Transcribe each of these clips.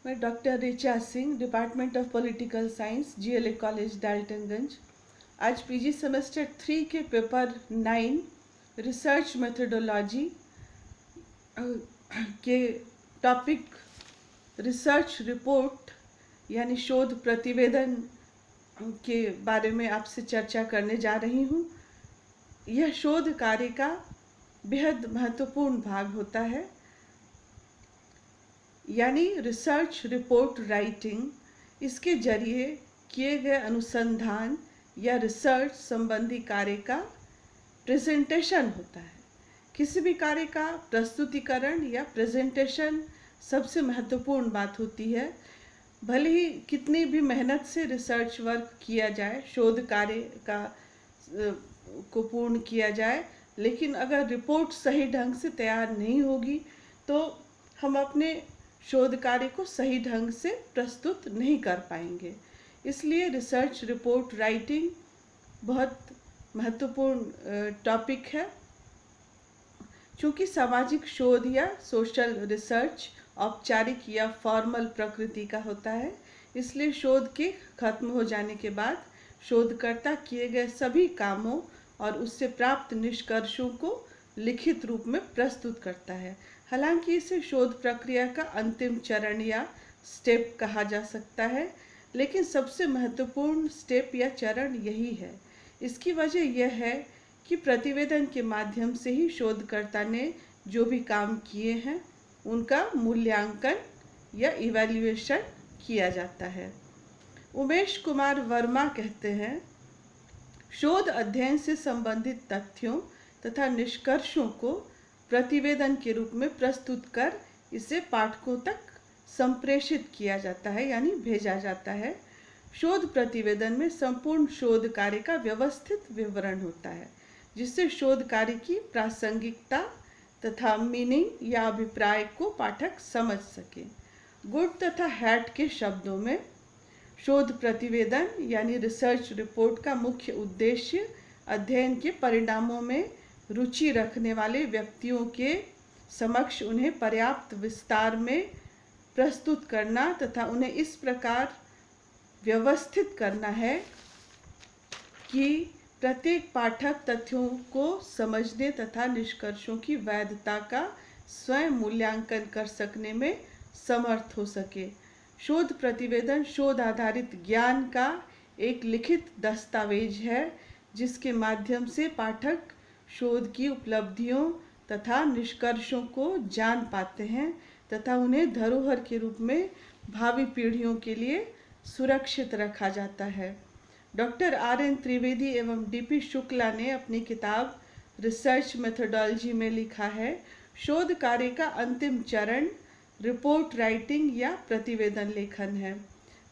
मैं doctor Richa Singh, department of political science, GLA college Daltonganj. आज PG semester 3 के पेपर 9 रिसर्च मेथोडोलॉजी के टॉपिक रिसर्च रिपोर्ट यानी शोध प्रतिवेदन के बारे में आपसे चर्चा करने जा रही हूँ। यह शोध कार्य का बेहद महत्वपूर्ण भाग होता है, यानी रिसर्च रिपोर्ट राइटिंग। इसके जरिए किए गए अनुसंधान या रिसर्च संबंधी कार्य का प्रेजेंटेशन होता है। किसी भी कार्य का प्रस्तुतिकरण या प्रेजेंटेशन सबसे महत्वपूर्ण बात होती है। भले ही कितनी भी मेहनत से रिसर्च वर्क किया जाए, शोध कार्य को पूर्ण किया जाए, लेकिन अगर रिपोर्ट सही ढंग से तैयार नहीं होगी तो हम अपने शोध कार्य को सही ढंग से प्रस्तुत नहीं कर पाएंगे। इसलिए रिसर्च रिपोर्ट राइटिंग बहुत महत्वपूर्ण टॉपिक है। चूँकि सामाजिक शोध या सोशल रिसर्च औपचारिक या फॉर्मल प्रकृति का होता है, इसलिए शोध के खत्म हो जाने के बाद शोधकर्ता किए गए सभी कामों और उससे प्राप्त निष्कर्षों को लिखित रूप में प्रस्तुत करता है। हालांकि इसे शोध प्रक्रिया का अंतिम चरण या स्टेप कहा जा सकता है, लेकिन सबसे महत्वपूर्ण स्टेप या चरण यही है। इसकी वजह यह है कि प्रतिवेदन के माध्यम से ही शोधकर्ता ने जो भी काम किए हैं उनका मूल्यांकन या इवैल्यूएशन किया जाता है। उमेश कुमार वर्मा कहते हैं, शोध अध्ययन से संबंधित तथ्यों तथा निष्कर्षों को प्रतिवेदन के रूप में प्रस्तुत कर इसे पाठकों तक संप्रेषित किया जाता है, यानी भेजा जाता है। शोध प्रतिवेदन में संपूर्ण शोध कार्य का व्यवस्थित विवरण होता है, जिससे शोध कार्य की प्रासंगिकता तथा मीनिंग या अभिप्राय को पाठक समझ सके। गुड तथा हैट के शब्दों में शोध प्रतिवेदन यानी रिसर्च रिपोर्ट का मुख्य उद्देश्य अध्ययन के परिणामों में रुचि रखने वाले व्यक्तियों के समक्ष उन्हें पर्याप्त विस्तार में प्रस्तुत करना तथा उन्हें इस प्रकार व्यवस्थित करना है कि प्रत्येक पाठक तथ्यों को समझने तथा निष्कर्षों की वैधता का स्वयं मूल्यांकन कर सकने में समर्थ हो सके। शोध प्रतिवेदन शोध आधारित ज्ञान का एक लिखित दस्तावेज है, जिसके माध्यम से पाठक शोध की उपलब्धियों तथा निष्कर्षों को जान पाते हैं तथा उन्हें धरोहर के रूप में भावी पीढ़ियों के लिए सुरक्षित रखा जाता है। Doctor RN. त्रिवेदी एवं डी.पी. शुक्ला ने अपनी किताब रिसर्च मेथोडोलॉजी में लिखा है, शोध कार्य का अंतिम चरण रिपोर्ट राइटिंग या प्रतिवेदन लेखन है।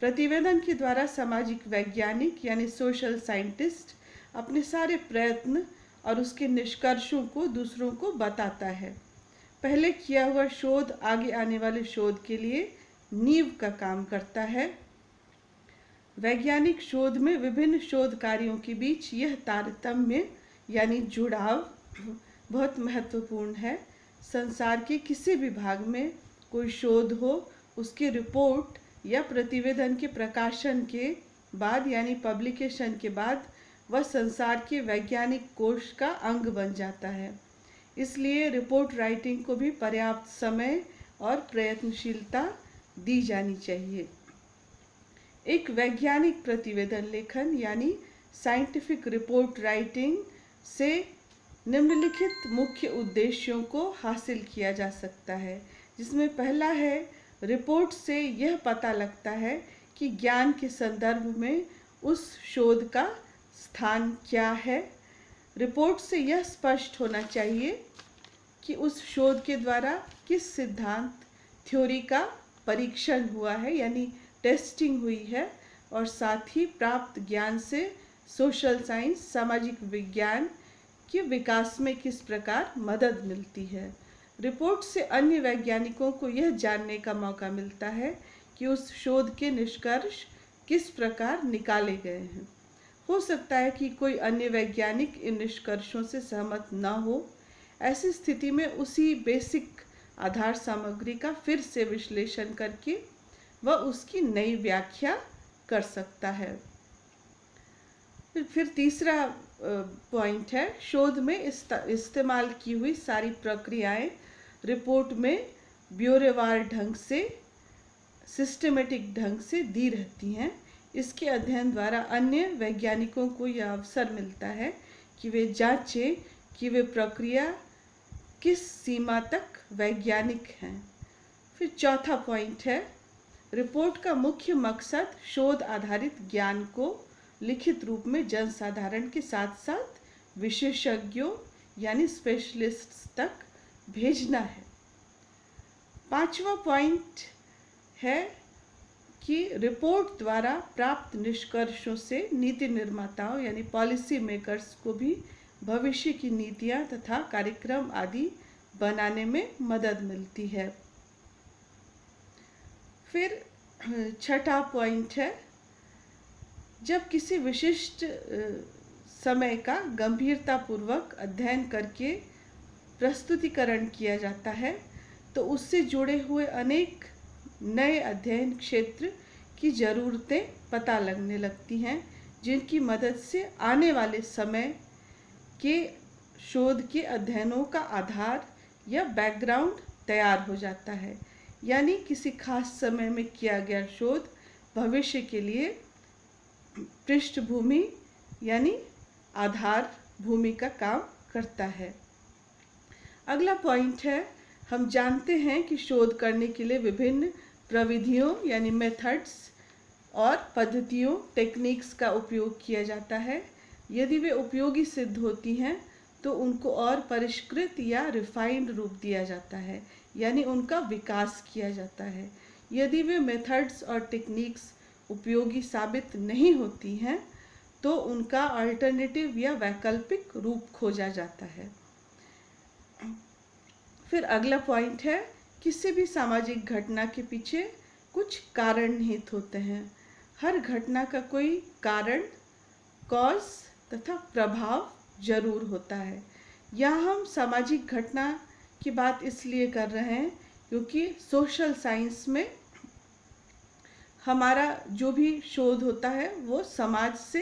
प्रतिवेदन के द्वारा सामाजिक वैज्ञानिक यानी सोशल साइंटिस्ट अपने सारे प्रयत्न और उसके निष्कर्षों को दूसरों को बताता है। पहले किया हुआ शोध आगे आने वाले शोध के लिए नींव का काम करता है। वैज्ञानिक शोध में विभिन्न शोध कार्यों के बीच यह तारतम्य यानी जुड़ाव बहुत महत्वपूर्ण है। संसार के किसी भी भाग में कोई शोध हो, उसके रिपोर्ट या प्रतिवेदन के प्रकाशन के बाद यानी पब्लिकेशन के बाद वह संसार के वैज्ञानिक कोश का अंग बन जाता है। इसलिए रिपोर्ट राइटिंग को भी पर्याप्त समय और प्रयत्नशीलता दी जानी चाहिए। एक वैज्ञानिक प्रतिवेदन लेखन यानी साइंटिफिक रिपोर्ट राइटिंग से निम्नलिखित मुख्य उद्देश्यों को हासिल किया जा सकता है, जिसमें पहला है, रिपोर्ट से यह पता लगता है कि ज्ञान के संदर्भ में उस शोध का स्थान क्या है। रिपोर्ट से यह स्पष्ट होना चाहिए कि उस शोध के द्वारा किस सिद्धांत थ्योरी का परीक्षण हुआ है यानी टेस्टिंग हुई है, और साथ ही प्राप्त ज्ञान से सोशल साइंस सामाजिक विज्ञान के विकास में किस प्रकार मदद मिलती है। रिपोर्ट से अन्य वैज्ञानिकों को यह जानने का मौका मिलता है कि उस शोध के निष्कर्ष किस प्रकार निकाले गए हैं। हो सकता है कि कोई अन्य वैज्ञानिक इन निष्कर्षों से सहमत न हो। ऐसी स्थिति में उसी बेसिक आधार सामग्री का फिर से विश्लेषण करके वह उसकी नई व्याख्या कर सकता है। फिर तीसरा पॉइंट है, शोध में इस्तेमाल की हुई सारी प्रक्रियाएं रिपोर्ट में ब्यौरेवार ढंग से, सिस्टमेटिक ढंग से दी रहती हैं। इसके अध्ययन द्वारा अन्य वैज्ञानिकों को यह अवसर मिलता है कि वे जांचें कि वे प्रक्रिया किस सीमा तक वैज्ञानिक हैं। फिर चौथा पॉइंट है, रिपोर्ट का मुख्य मकसद शोध आधारित ज्ञान को लिखित रूप में जनसाधारण के साथ साथ विशेषज्ञों यानी स्पेशलिस्ट्स तक भेजना है। पांचवा पॉइंट है कि रिपोर्ट द्वारा प्राप्त निष्कर्षों से नीति निर्माताओं यानी पॉलिसी मेकर्स को भी भविष्य की नीतियां तथा कार्यक्रम आदि बनाने में मदद मिलती है। फिर छठा पॉइंट है, जब किसी विशिष्ट समय का गंभीरतापूर्वक अध्ययन करके प्रस्तुतिकरण किया जाता है तो उससे जुड़े हुए अनेक नए अध्ययन क्षेत्र की ज़रूरतें पता लगने लगती हैं, जिनकी मदद से आने वाले समय के शोध के अध्ययनों का आधार या बैकग्राउंड तैयार हो जाता है। यानी किसी खास समय में किया गया शोध भविष्य के लिए पृष्ठभूमि यानी आधार भूमि का काम करता है। अगला पॉइंट है, हम जानते हैं कि शोध करने के लिए विभिन्न प्रविधियों यानी मेथड्स और पद्धतियों टेक्निक्स का उपयोग किया जाता है। यदि वे उपयोगी सिद्ध होती हैं तो उनको और परिष्कृत या रिफाइंड रूप दिया जाता है यानी उनका विकास किया जाता है। यदि वे मेथड्स और टेक्निक्स उपयोगी साबित नहीं होती हैं तो उनका अल्टरनेटिव या वैकल्पिक रूप खोजा जाता है। फिर अगला पॉइंट है, किसी भी सामाजिक घटना के पीछे कुछ कारण निहित होते हैं। हर घटना का कोई कारण, कॉज तथा प्रभाव जरूर होता है। यहाँ हम सामाजिक घटना की बात इसलिए कर रहे हैं क्योंकि सोशल साइंस में हमारा जो भी शोध होता है वो समाज से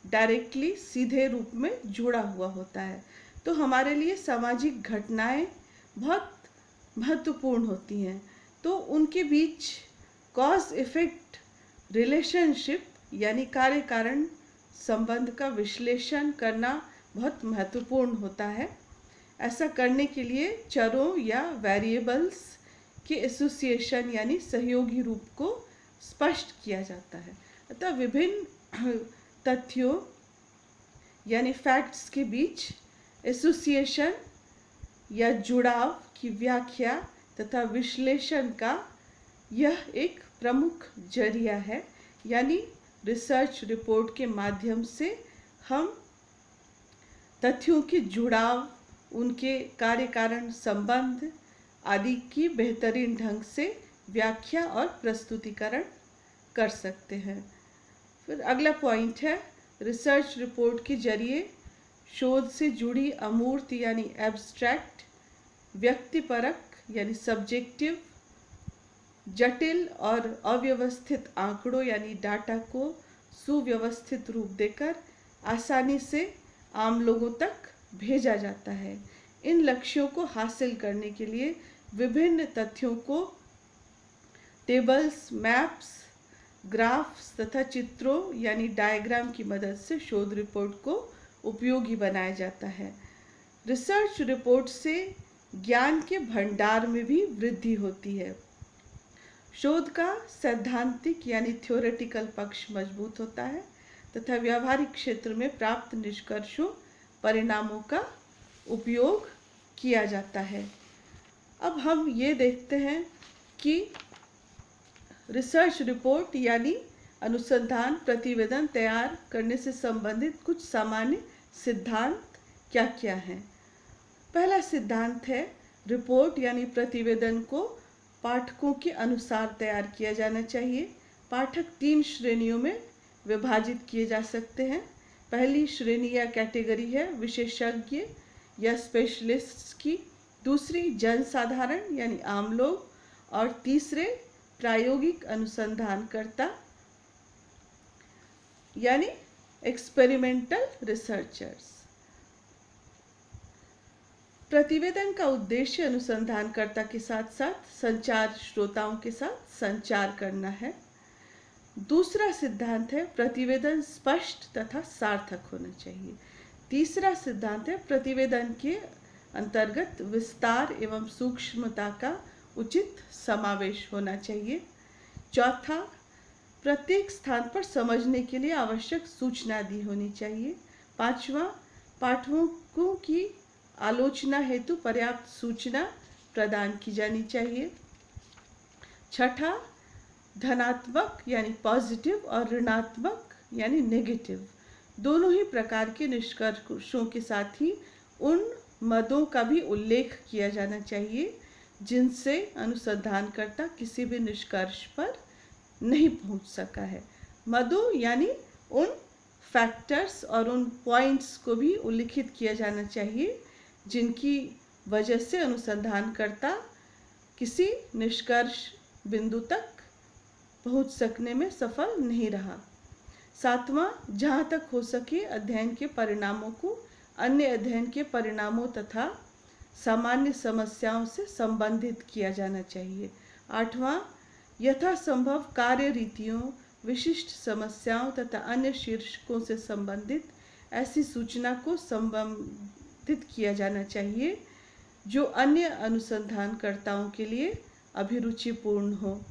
डायरेक्टली सीधे रूप में जुड़ा हुआ होता है। तो हमारे लिए सामाजिक घटनाएं बहुत महत्वपूर्ण होती हैं। तो उनके बीच कॉज इफेक्ट रिलेशनशिप यानी कार्य कारण संबंध का विश्लेषण करना बहुत महत्वपूर्ण होता है। ऐसा करने के लिए चरों या वेरिएबल्स के एसोसिएशन यानी सहयोगी रूप को स्पष्ट किया जाता है। अतः विभिन्न तथ्यों यानी फैक्ट्स के बीच एसोसिएशन या जुड़ाव की व्याख्या तथा विश्लेषण का यह एक प्रमुख जरिया है। यानी रिसर्च रिपोर्ट के माध्यम से हम तथ्यों के जुड़ाव, उनके कार्य कारण संबंध आदि की बेहतरीन ढंग से व्याख्या और प्रस्तुतिकरण कर सकते हैं। फिर अगला पॉइंट है, रिसर्च रिपोर्ट के जरिए शोध से जुड़ी अमूर्त यानी एब्स्ट्रैक्ट, व्यक्तिपरक यानी सब्जेक्टिव, जटिल और अव्यवस्थित आंकड़ों यानी डाटा को सुव्यवस्थित रूप देकर आसानी से आम लोगों तक भेजा जाता है। इन लक्ष्यों को हासिल करने के लिए विभिन्न तथ्यों को टेबल्स, मैप्स, ग्राफ्स तथा चित्रों यानी डायग्राम की मदद से शोध रिपोर्ट को उपयोगी बनाया जाता है। रिसर्च रिपोर्ट से ज्ञान के भंडार में भी वृद्धि होती है। शोध का सैद्धांतिक यानी थ्योरेटिकल पक्ष मजबूत होता है तथा व्यावहारिक क्षेत्र में प्राप्त निष्कर्षों, परिणामों का उपयोग किया जाता है। अब हम ये देखते हैं कि रिसर्च रिपोर्ट यानी अनुसंधान प्रतिवेदन तैयार करने से संबंधित कुछ सामान्य सिद्धांत क्या क्या हैं। पहला सिद्धांत है, रिपोर्ट यानी प्रतिवेदन को पाठकों के अनुसार तैयार किया जाना चाहिए। पाठक 3 श्रेणियों में विभाजित किए जा सकते हैं। पहली श्रेणी या कैटेगरी है विशेषज्ञ या स्पेशलिस्ट्स की, दूसरी जनसाधारण यानी आम लोग, और तीसरे प्रायोगिक अनुसंधानकर्ता यानी एक्सपेरिमेंटल रिसर्चर्स। प्रतिवेदन का उद्देश्य अनुसंधानकर्ता के साथ साथ संचार श्रोताओं के साथ संचार करना है। दूसरा सिद्धांत है प्रतिवेदन स्पष्ट तथा सार्थक होना चाहिए। तीसरा सिद्धांत है प्रतिवेदन के अंतर्गत विस्तार एवं सूक्ष्मता का उचित समावेश होना चाहिए। चौथा, प्रत्येक स्थान पर समझने के लिए आवश्यक सूचना दी होनी चाहिए। पांचवा, पाठकों की आलोचना हेतु पर्याप्त सूचना प्रदान की जानी चाहिए। छठा, धनात्मक यानी पॉजिटिव और ऋणात्मक यानी नेगेटिव दोनों ही प्रकार के निष्कर्षों के साथ ही उन मदों का भी उल्लेख किया जाना चाहिए जिनसे अनुसंधानकर्ता किसी भी निष्कर्ष पर नहीं पहुंच सका है। मदों यानी उन फैक्टर्स और उन पॉइंट्स को भी उल्लिखित किया जाना चाहिए जिनकी वजह से अनुसंधानकर्ता किसी निष्कर्ष बिंदु तक पहुंच सकने में सफल नहीं रहा। सातवां, जहाँ तक हो सके अध्ययन के परिणामों को अन्य अध्ययन के परिणामों तथा सामान्य समस्याओं से संबंधित किया जाना चाहिए। आठवां, यथासंभव कार्य रीतियों, विशिष्ट समस्याओं तथा अन्य शीर्षकों से संबंधित ऐसी सूचना को संबंधित किया जाना चाहिए जो अन्य अनुसंधानकर्ताओं के लिए अभिरुचिपूर्ण हो।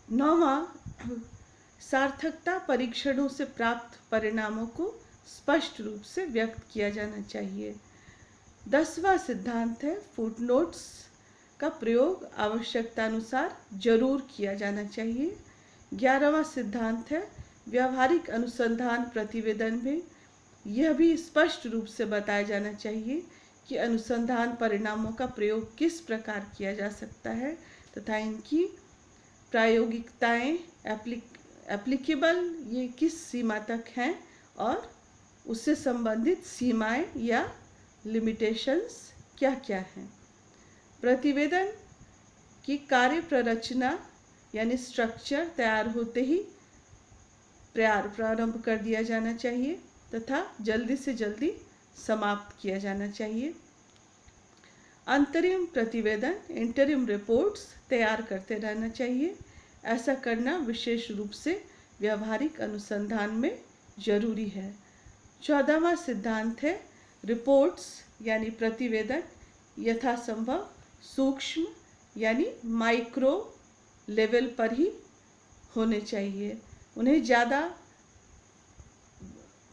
नौवां, सार्थकता परीक्षणों से प्राप्त परिणामों को स्पष्ट रूप से व्यक्त किया जाना चाहिए। 10वां सिद्धांत है फुटनोट्स का प्रयोग आवश्यकतानुसार जरूर किया जाना चाहिए। 11वां सिद्धांत है व्यावहारिक अनुसंधान प्रतिवेदन में यह भी स्पष्ट रूप से बताया जाना चाहिए कि अनुसंधान परिणामों का प्रयोग किस प्रकार किया जा सकता है तथा इनकी प्रायोगिकताएं एप्लीकेबल ये किस सीमा तक हैं और उससे संबंधित सीमाएं या लिमिटेशंस क्या क्या हैं। प्रतिवेदन की कार्य प्ररचना यानी स्ट्रक्चर तैयार होते ही प्रारंभ कर दिया जाना चाहिए तथा जल्दी से जल्दी समाप्त किया जाना चाहिए। अंतरिम प्रतिवेदन इंटरिम रिपोर्ट्स तैयार करते रहना चाहिए। ऐसा करना विशेष रूप से व्यावहारिक अनुसंधान में जरूरी है। 14वां सिद्धांत है रिपोर्ट्स यानी प्रतिवेदन यथासंभव सूक्ष्म यानी माइक्रो लेवल पर ही होने चाहिए। उन्हें ज़्यादा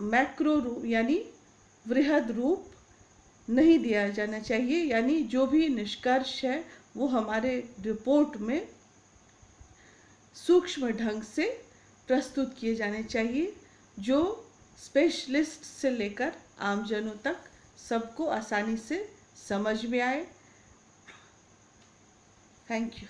मैक्रो रूप यानी वृहद रूप नहीं दिया जाना चाहिए, यानी जो भी निष्कर्ष है वो हमारे रिपोर्ट में सूक्ष्म ढंग से प्रस्तुत किए जाने चाहिए जो स्पेशलिस्ट से लेकर आमजनों तक सबको आसानी से समझ में आए। Thank you.